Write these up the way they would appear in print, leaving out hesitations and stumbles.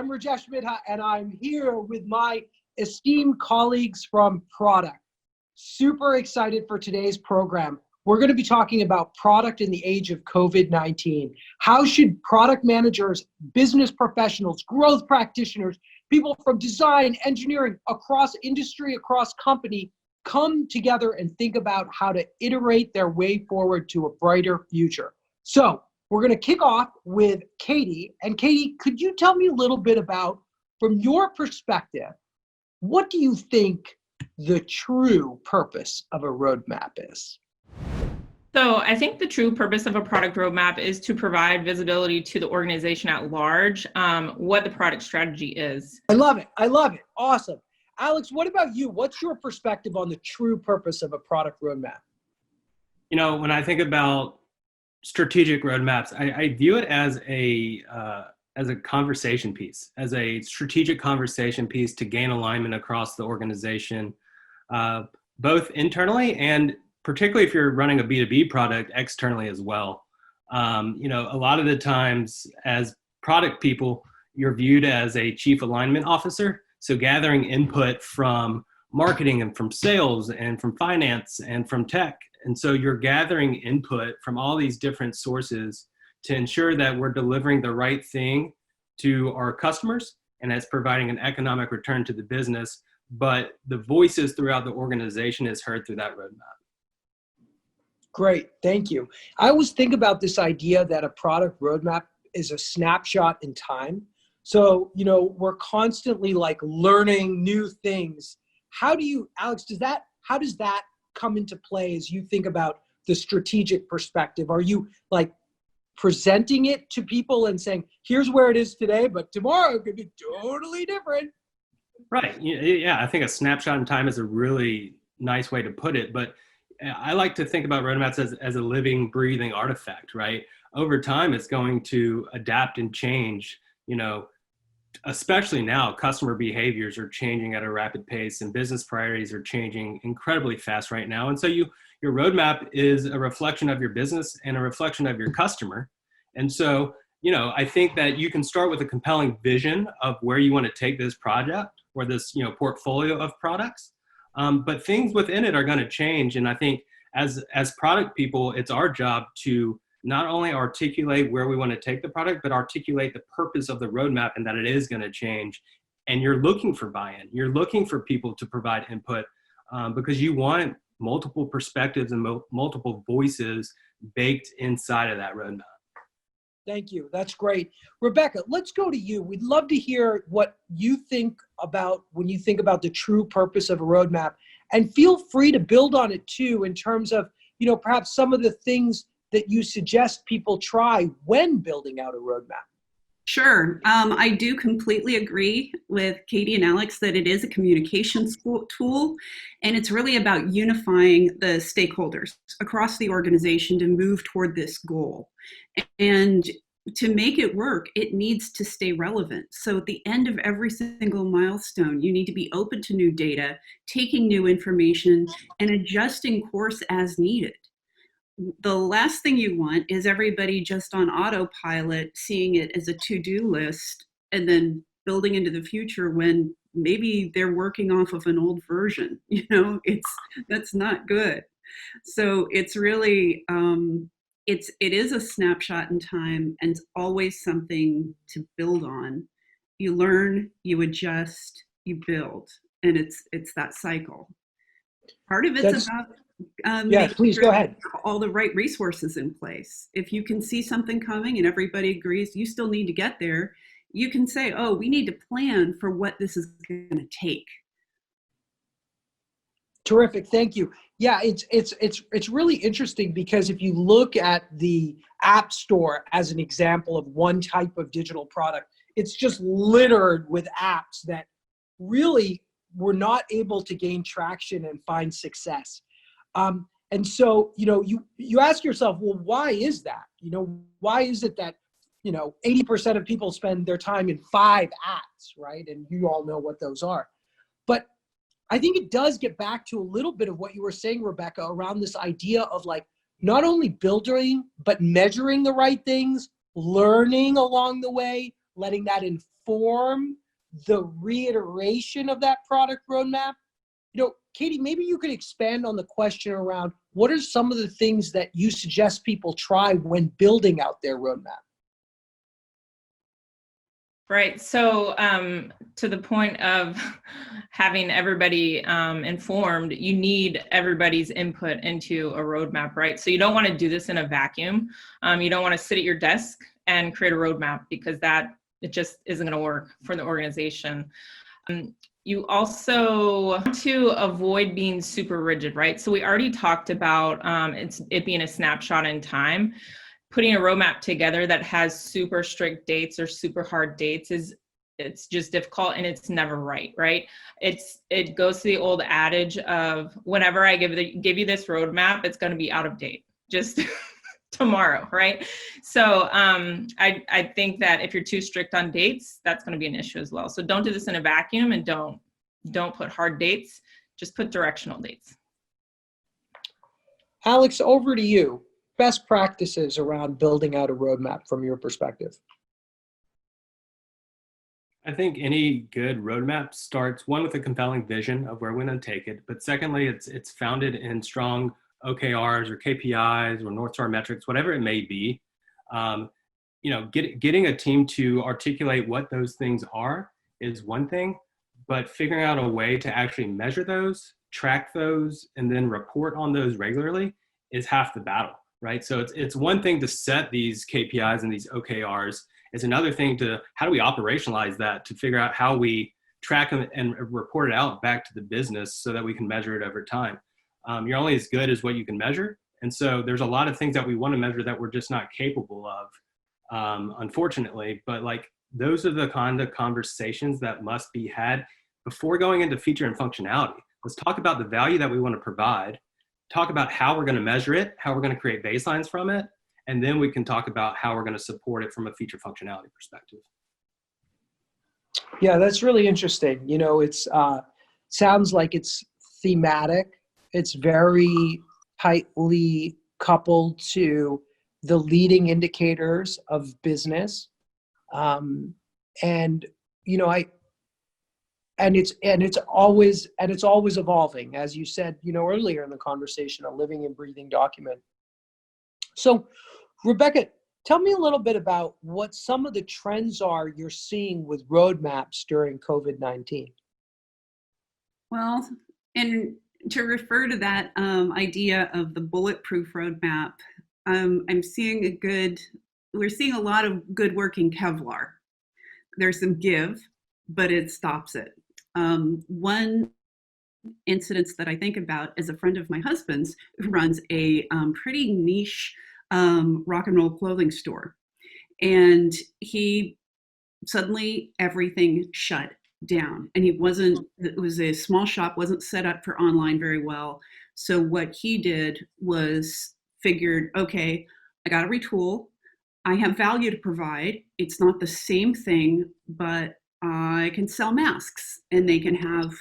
I'm Rajesh Midha, and I'm here with my esteemed colleagues from product. Super excited for today's program. We're going to be talking about product in the age of COVID-19. How should product managers, business professionals, growth practitioners, people from design, engineering, across industry, across company, come together and think about how to iterate their way forward to a brighter future? So we're going to kick off with Katie. And Katie, could you tell me a little bit about, from your perspective, what do you think the true purpose of a roadmap is? So I think the true purpose of a product roadmap is to provide visibility to the organization at large, what the product strategy is. I love it. I love it. Awesome. Alex, what about you? What's your perspective on the true purpose of a product roadmap? You know, when I think about strategic roadmaps, I view it as a conversation piece, as a strategic conversation piece to gain alignment across the organization, both internally and particularly if you're running a B2B product, externally as well. You know, a lot of the times as product people, you're viewed as a chief alignment officer. So gathering input from marketing and from sales and from finance and from tech. And so you're gathering input from all these different sources to ensure that we're delivering the right thing to our customers and that's providing an economic return to the business. But the voices throughout the organization is heard through that roadmap. Great, thank you. I always think about this idea that a product roadmap is a snapshot in time. So, you know, we're constantly like learning new things. How do you, Alex, how does that come into play as you think about the strategic perspective? Are you like presenting it to people and saying, here's where it is today, but tomorrow it could be totally different? Right, yeah, I think a snapshot in time is a really nice way to put it, but I like to think about roadmaps as a living, breathing artifact, right? Over time, it's going to adapt and change, you know, especially now, customer behaviors are changing at a rapid pace and business priorities are changing incredibly fast right now. And so your roadmap is a reflection of your business and a reflection of your customer. And so, you know, I think that you can start with a compelling vision of where you want to take this project or this, you know, portfolio of products. But things within it are going to change. And I think as product people, it's our job to not only articulate where we want to take the product, but articulate the purpose of the roadmap and that it is going to change. And you're looking for buy-in. You're looking for people to provide input because you want multiple perspectives and multiple voices baked inside of that roadmap. Thank you. That's great. Rebecca, let's go to you. We'd love to hear what you think about when you think about the true purpose of a roadmap, and feel free to build on it too in terms of, you know, perhaps some of the things that you suggest people try when building out a roadmap. Sure. I do completely agree with Katie and Alex that it is a communications tool, and it's really about unifying the stakeholders across the organization to move toward this goal. And to make it work, it needs to stay relevant. So at the end of every single milestone, you need to be open to new data, taking new information, and adjusting course as needed. The last thing you want is everybody just on autopilot, seeing it as a to-do list and then building into the future when maybe they're working off of an old version. You know, that's not good. So it's really, it is a snapshot in time, and it's always something to build on. You learn, you adjust, you build, and it's that cycle. Part of it's about yeah, please go ahead. All the right resources in place. If you can see something coming and everybody agrees you still need to get there, you can say, oh, we need to plan for what this is going to take. Terrific, thank you. Yeah, it's really interesting because if you look at the App Store as an example of one type of digital product, it's just littered with apps that really were not able to gain traction and find success. And so, you know, you ask yourself, well, why is that? You know, why is it that, you know, 80% of people spend their time in 5 apps, right? And you all know what those are. But I think it does get back to a little bit of what you were saying, Rebecca, around this idea of like, not only building, but measuring the right things, learning along the way, letting that inform the reiteration of that product roadmap? Katie, maybe you could expand on the question around what are some of the things that you suggest people try when building out their roadmap? Right. So to the point of having everybody informed, you need everybody's input into a roadmap, right? So you don't want to do this in a vacuum. You don't want to sit at your desk and create a roadmap because it just isn't going to work for the organization. You also want to avoid being super rigid, right? So we already talked about it being a snapshot in time. Putting a roadmap together that has super strict dates or super hard dates it's just difficult and it's never right? It goes to the old adage of whenever I give you this roadmap, it's going to be out of date just tomorrow, right? So I think that if you're too strict on dates, that's going to be an issue as well. So don't do this in a vacuum and don't put hard dates, just put directional dates. Alex, over to you. Best practices around building out a roadmap from your perspective. I think any good roadmap starts, one, with a compelling vision of where we're going to take it, but secondly, it's founded in strong OKRs or KPIs or North Star metrics, whatever it may be. Getting a team to articulate what those things are is one thing, but figuring out a way to actually measure those, track those, and then report on those regularly is half the battle. Right. So it's one thing to set these KPIs and these OKRs. It's another thing to how do we operationalize that to figure out how we track them and report it out back to the business so that we can measure it over time. You're only as good as what you can measure. And so there's a lot of things that we want to measure that we're just not capable of, unfortunately. But those are the kind of conversations that must be had before going into feature and functionality. Let's talk about the value that we want to provide. Talk about how we're going to measure it, how we're going to create baselines from it, and then we can talk about how we're going to support it from a feature functionality perspective. Yeah, that's really interesting. It's sounds like it's thematic. It's very tightly coupled to the leading indicators of business, it's always evolving, as you said, earlier in the conversation, a living and breathing document. So, Rebecca, tell me a little bit about what some of the trends are you're seeing with roadmaps during COVID-19. Well, and to refer to that idea of the bulletproof roadmap, we're seeing a lot of good working Kevlar. There's some give, but it stops it. One incident that I think about is a friend of my husband's who runs a pretty niche rock and roll clothing store. And suddenly everything shut down. And it was a small shop, wasn't set up for online very well. So what he did was figured, okay, I got to retool. I have value to provide. It's not the same thing, but I can sell masks and they can have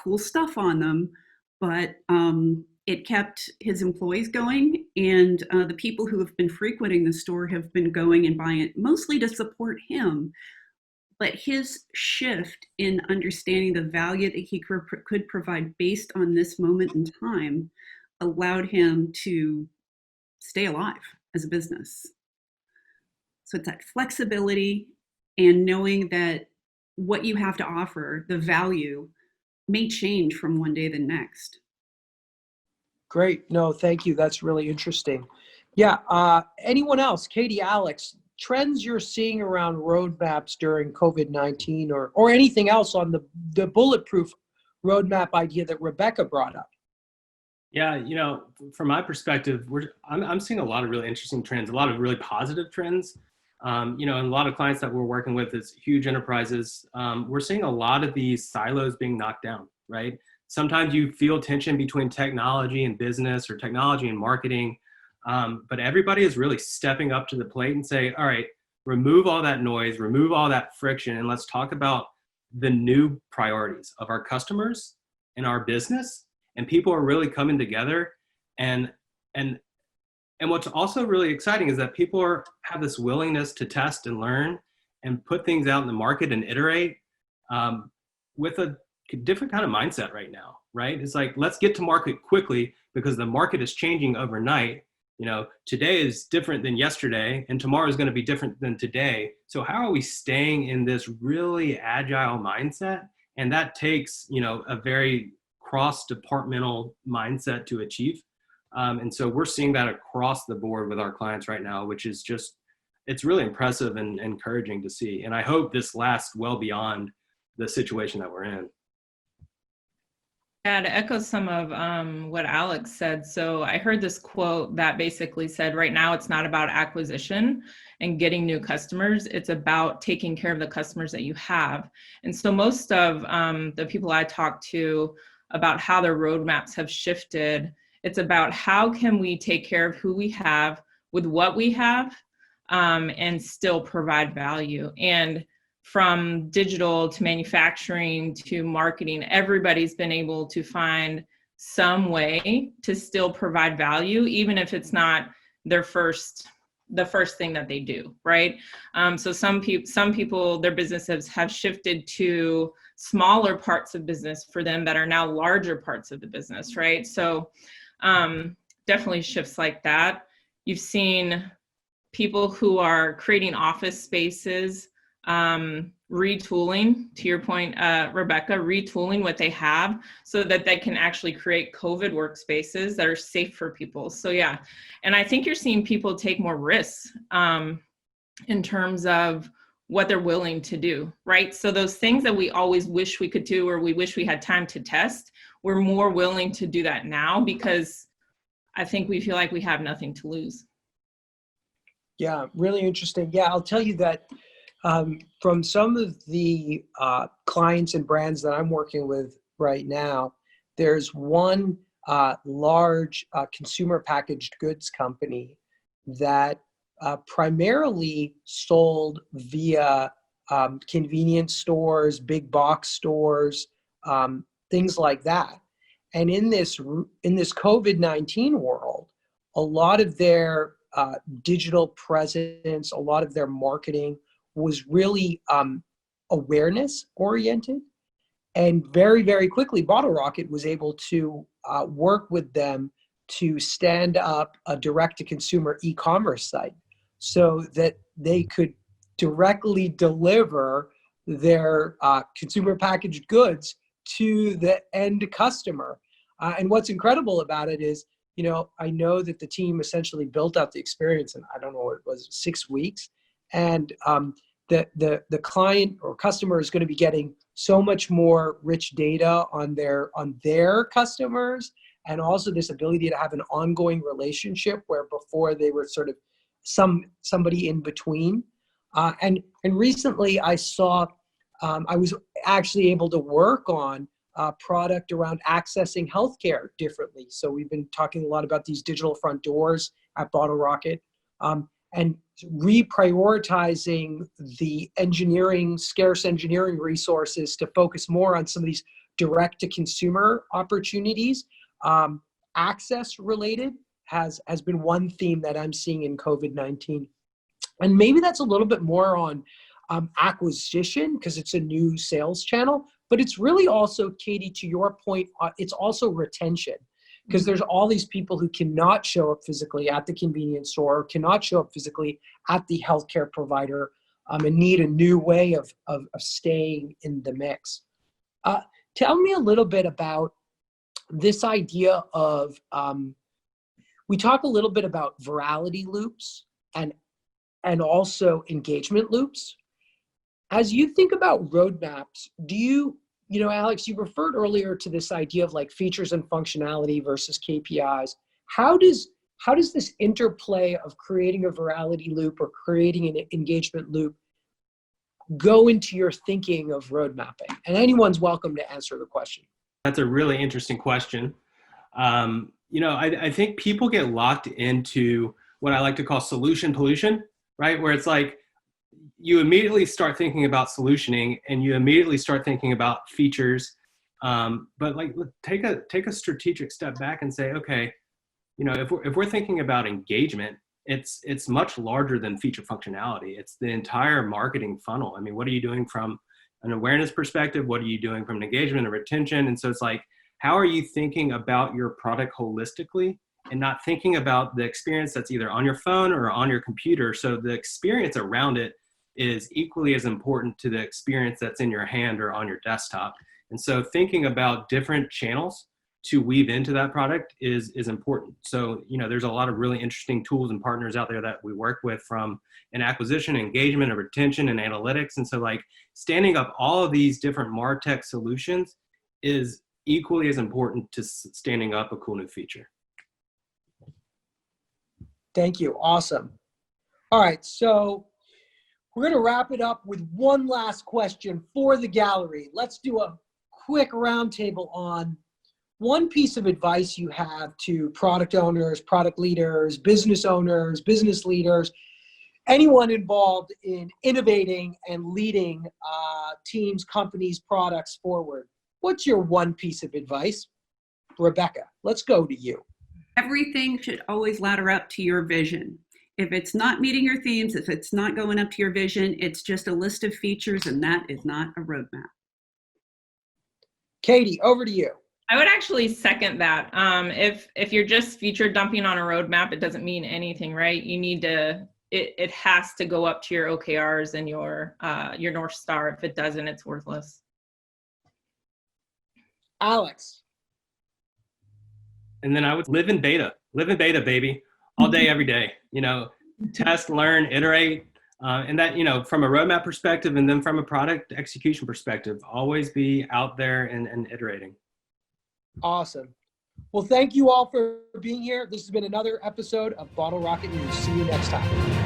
cool stuff on them, but it kept his employees going, and the people who have been frequenting the store have been going and buying it mostly to support him. But his shift in understanding the value that he could provide based on this moment in time allowed him to stay alive as a business. So it's that flexibility and knowing that what you have to offer, the value, may change from one day to the next. Great. No, thank you. That's really interesting. Yeah. Anyone else? Katie, Alex, trends you're seeing around roadmaps during COVID-19 or anything else on the bulletproof roadmap idea that Rebecca brought up? Yeah, from my perspective, I'm seeing a lot of really interesting trends, a lot of really positive trends. And a lot of clients that we're working with is huge enterprises. We're seeing a lot of these silos being knocked down, right? Sometimes you feel tension between technology and business or technology and marketing, but everybody is really stepping up to the plate and say, all right, remove all that noise, remove all that friction, and let's talk about the new priorities of our customers and our business. And people are really coming together. And what's also really exciting is that people have this willingness to test and learn and put things out in the market and iterate with a different kind of mindset right now, right? It's like, let's get to market quickly because the market is changing overnight. Today is different than yesterday, and tomorrow is going to be different than today. So how are we staying in this really agile mindset? And that takes, a very cross-departmental mindset to achieve. And so we're seeing that across the board with our clients right now, which is it's really impressive and encouraging to see. And I hope this lasts well beyond the situation that we're in. Yeah, to echo some of what Alex said. So I heard this quote that basically said, right now it's not about acquisition and getting new customers. It's about taking care of the customers that you have. And so most of the people I talk to about how their roadmaps have shifted, it's about how can we take care of who we have with what we have and still provide value. And from digital to manufacturing to marketing, everybody's been able to find some way to still provide value, even if it's not the first thing that they do, right? So some people, their businesses have shifted to smaller parts of business for them that are now larger parts of the business, right? So definitely shifts like that. You've seen people who are creating office spaces, retooling, to your point, Rebecca, retooling what they have so that they can actually create COVID workspaces that are safe for people. So yeah, and I think you're seeing people take more risks in terms of what they're willing to do, right? So those things that we always wish we could do or we wish we had time to test, we're more willing to do that now because I think we feel like we have nothing to lose. Yeah, really interesting. Yeah, I'll tell you that from some of the clients and brands that I'm working with right now, there's one large consumer packaged goods company that primarily sold via convenience stores, big box stores, things like that. And in this COVID-19 world, a lot of their digital presence, a lot of their marketing was really awareness oriented. And very, very quickly, Bottle Rocket was able to work with them to stand up a direct-to-consumer e-commerce site so that they could directly deliver their consumer packaged goods to the end customer. And what's incredible about it is, I know that the team essentially built out the experience in, I don't know what it was, 6 weeks. And the client or customer is going to be getting so much more rich data on their customers, and also this ability to have an ongoing relationship where before they were sort of somebody in between. And recently I saw, I was actually able to work on a product around accessing healthcare differently. So we've been talking a lot about these digital front doors at Bottle Rocket, and reprioritizing the scarce engineering resources to focus more on some of these direct-to-consumer opportunities. Access related has been one theme that I'm seeing in COVID-19. And maybe that's a little bit more on acquisition because it's a new sales channel, but it's really also, Katie, to your point, it's also retention. Because there's all these people who cannot show up physically at the convenience store, cannot show up physically at the healthcare provider, and need a new way of staying in the mix. Tell me a little bit about this idea of, we talk a little bit about virality loops and also engagement loops. As you think about roadmaps, Alex, you referred earlier to this idea of like features and functionality versus KPIs. How does this interplay of creating a virality loop or creating an engagement loop go into your thinking of road mapping? And anyone's welcome to answer the question. That's a really interesting question. I think people get locked into what I like to call solution pollution, right? Where it's like, you immediately start thinking about solutioning and you immediately start thinking about features. But like, take a strategic step back and say, okay, if we're thinking about engagement, it's much larger than feature functionality. It's the entire marketing funnel. I mean, what are you doing from an awareness perspective? What are you doing from an engagement and retention? And so it's like, how are you thinking about your product holistically and not thinking about the experience that's either on your phone or on your computer? So the experience around it is equally as important to the experience that's in your hand or on your desktop. And so thinking about different channels to weave into that product is important. So, there's a lot of really interesting tools and partners out there that we work with, from an acquisition, engagement, and retention, and analytics. And so like standing up all of these different MarTech solutions is equally as important to standing up a cool new feature. Thank you. Awesome. All right. So we're going to wrap it up with one last question for the gallery. Let's do a quick roundtable on one piece of advice you have to product owners, product leaders, business owners, business leaders, anyone involved in innovating and leading teams, companies, products forward. What's your one piece of advice? Rebecca, let's go to you. Everything should always ladder up to your vision. If it's not meeting your themes, if it's not going up to your vision, it's just a list of features, and that is not a roadmap. Katie, over to you. I would actually second that. If you're just feature dumping on a roadmap, it doesn't mean anything, right? You need to, it has to go up to your OKRs and your North Star. If it doesn't, it's worthless. Alex. And then I would live in beta, baby, all day, every day. Test, learn, iterate, and that, from a roadmap perspective, and then from a product execution perspective, always be out there and iterating. Awesome. Well, thank you all for being here. This has been another episode of Bottle Rocket News. See you next time.